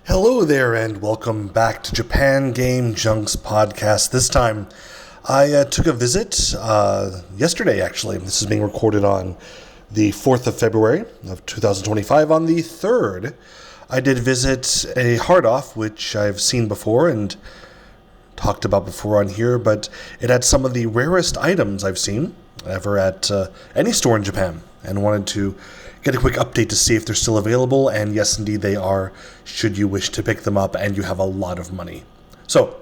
Hello there, and welcome back to Japan Game Junk's podcast. This time, I took a visit yesterday, actually. This is being recorded on the 4th of February of 2025. On the 3rd, I did visit a Hard Off, which I've seen before and talked about before on here, but it had some of the rarest items I've seen ever at any store in Japan, and wanted to get a quick update to see if they're still available, and yes, indeed they are, should you wish to pick them up and you have a lot of money. So,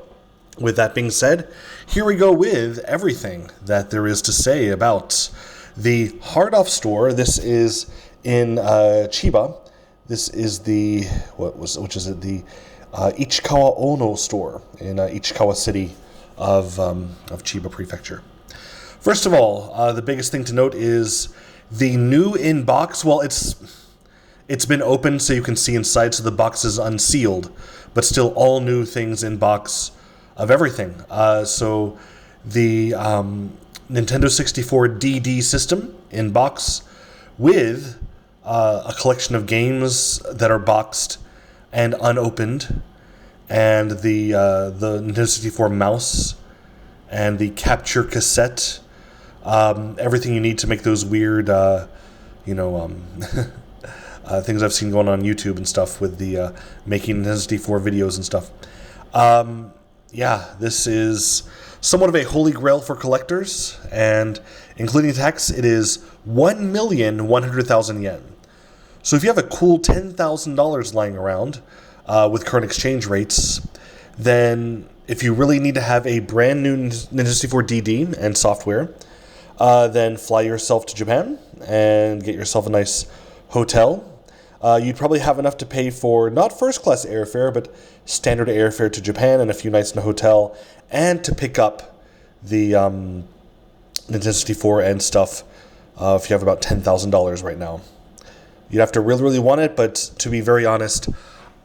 with that being said, here we go with everything that there is to say about the Hard Off store. This is in Chiba. This is the, the Ichikawa Ono store in Ichikawa City of Chiba Prefecture. First of all, the biggest thing to note is the new in-box. Well, it's been opened so you can see inside, so the box is unsealed, but still all new things in box of everything. So the Nintendo 64 DD system in box with a collection of games that are boxed and unopened, and the Nintendo 64 mouse and the capture cassette. Everything you need to make those weird, things I've seen going on YouTube and stuff with the making Nintendo 64 videos and stuff. This is somewhat of a holy grail for collectors, and including tax, it is 1,100,000 yen. So if you have a cool $10,000 lying around with current exchange rates, then if you really need to have a brand new Nintendo 64 DD and software, then fly yourself to Japan and get yourself a nice hotel. You'd probably have enough to pay for not first-class airfare, but standard airfare to Japan and a few nights in a hotel, and to pick up the Nintendo 64 and stuff if you have about $10,000 right now. You'd have to really, really want it, but to be very honest,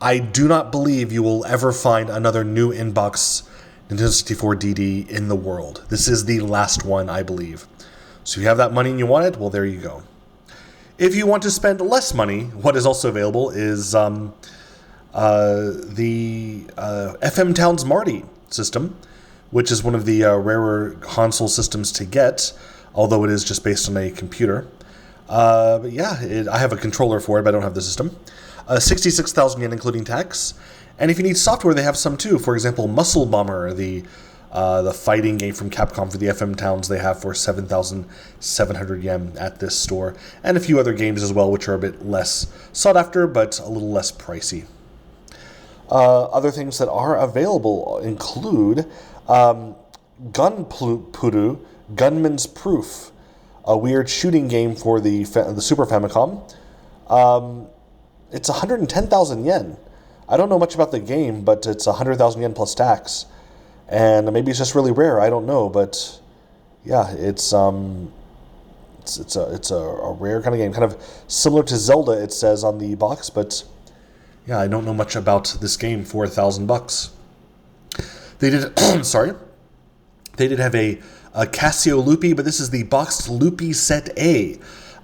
I do not believe you will ever find another new in-box Nintendo 64 DD in the world. This is the last one, I believe. So if you have that money and you want it, well, there you go. If you want to spend less money, what is also available is the FM Towns Marty system, which is one of the rarer console systems to get, although it is just based on a computer. I have a controller for it, but I don't have the system. 66,000 yen including tax. And if you need software, they have some too. For example, Muscle Bomber, the fighting game from Capcom for the FM Towns, they have for 7,700 yen at this store. And a few other games as well, which are a bit less sought after, but a little less pricey. Other things that are available include Gunpuru, Gunman's Proof, a weird shooting game for the Super Famicom. It's 110,000 yen. I don't know much about the game, but it's 100,000 yen plus tax. And maybe it's just really rare. I don't know, but yeah, it's a rare kind of game, kind of similar to Zelda. It says on the box, but yeah, I don't know much about this game for $1,000. They did, they did have a Casio Loopy, but this is the boxed Loopy Set A.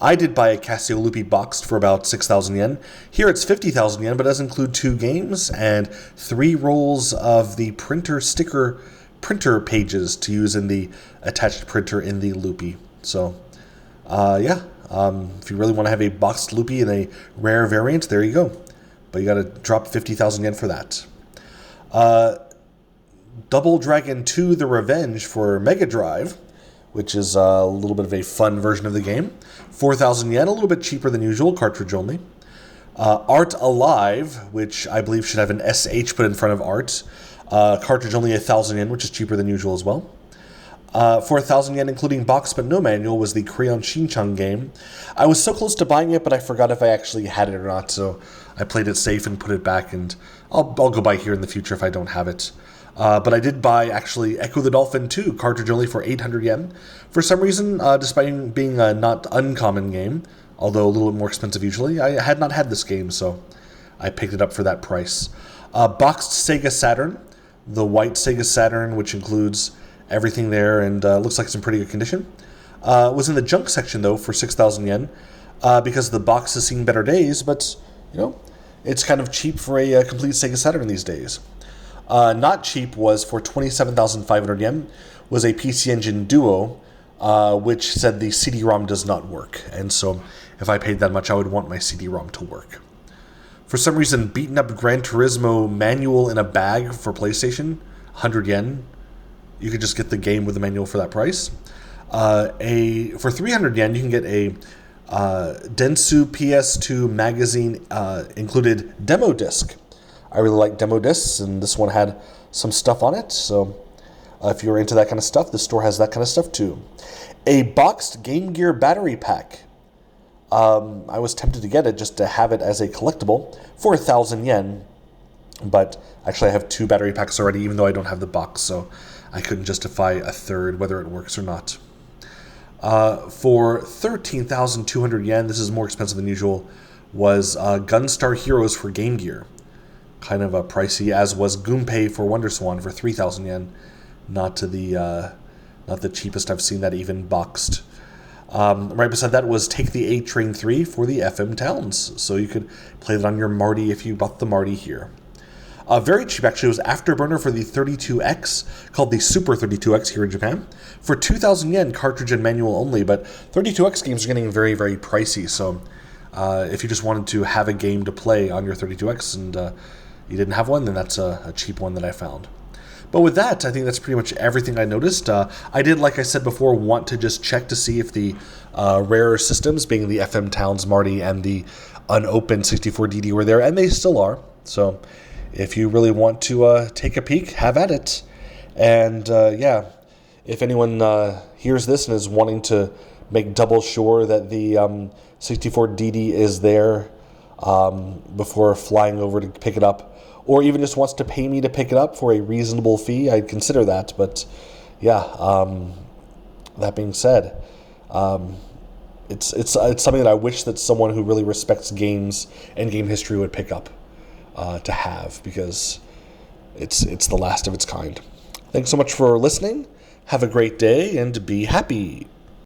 I did buy a Casio Loopy boxed for about 6,000 yen. Here it's 50,000 yen, but does include 2 games and 3 rolls of the printer pages to use in the attached printer in the Loopy. So, if you really want to have a boxed Loopy in a rare variant, there you go. But you got to drop 50,000 yen for that. Double Dragon 2: The Revenge for Mega Drive, which is a little bit of a fun version of the game. 4,000 yen, a little bit cheaper than usual, cartridge only. Art Alive, which I believe should have an SH put in front of Art. Cartridge only 1,000 yen, which is cheaper than usual as well. For 1,000 yen, including box but no manual, was the Crayon Shin-chan game. I was so close to buying it, but I forgot if I actually had it or not, so I played it safe and put it back, and I'll go buy here in the future if I don't have it. But I did buy, actually, Echo the Dolphin 2, cartridge only for 800 yen. For some reason, despite being a not uncommon game, although a little bit more expensive usually, I had not had this game, so I picked it up for that price. Boxed Sega Saturn, the white Sega Saturn, which includes everything there and looks like it's in pretty good condition. Was in the junk section, though, for 6,000 yen, because the box has seen better days, but, you know, It's kind of cheap for a complete Sega Saturn these days. Not cheap was for 27,500 yen, was a PC Engine Duo, which said the CD-ROM does not work. And so if I paid that much, I would want my CD-ROM to work. For some reason, beaten up Gran Turismo manual in a bag for PlayStation, 100 yen. You could just get the game with the manual for that price. For 300 yen, you can get a Dentsu PS2 magazine included demo disc. I really like demo discs, and this one had some stuff on it. So if you're into that kind of stuff, the store has that kind of stuff too. A boxed Game Gear battery pack. I was tempted to get it just to have it as a collectible for 1,000 yen. But actually I have 2 battery packs already, even though I don't have the box, so I couldn't justify a third, whether it works or not. For 13,200 yen, this is more expensive than usual, was Gunstar Heroes for Game Gear. Kind of pricey, as was Gunpei for WonderSwan for 3,000 yen. Not the cheapest I've seen that even boxed. Right beside that was Take the A-Train 3 for the FM Towns. So you could play that on your Marty if you bought the Marty here. Very cheap, actually, was Afterburner for the 32X, called the Super 32X here in Japan, for 2,000 yen, cartridge and manual only. But 32X games are getting very, very pricey. So if you just wanted to have a game to play on your 32X and you didn't have one, then that's a cheap one that I found. But with that, I think that's pretty much everything I noticed. I did, like I said before, want to just check to see if the rarer systems, being the FM Towns Marty and the unopened 64DD, were there, and they still are. So if you really want to take a peek, have at it. And if anyone hears this and is wanting to make double sure that the 64DD is there before flying over to pick it up, or even just wants to pay me to pick it up for a reasonable fee, I'd consider that. But that being said, it's something that I wish that someone who really respects games and game history would pick up to have, because it's the last of its kind. Thanks so much for listening. Have a great day and be happy.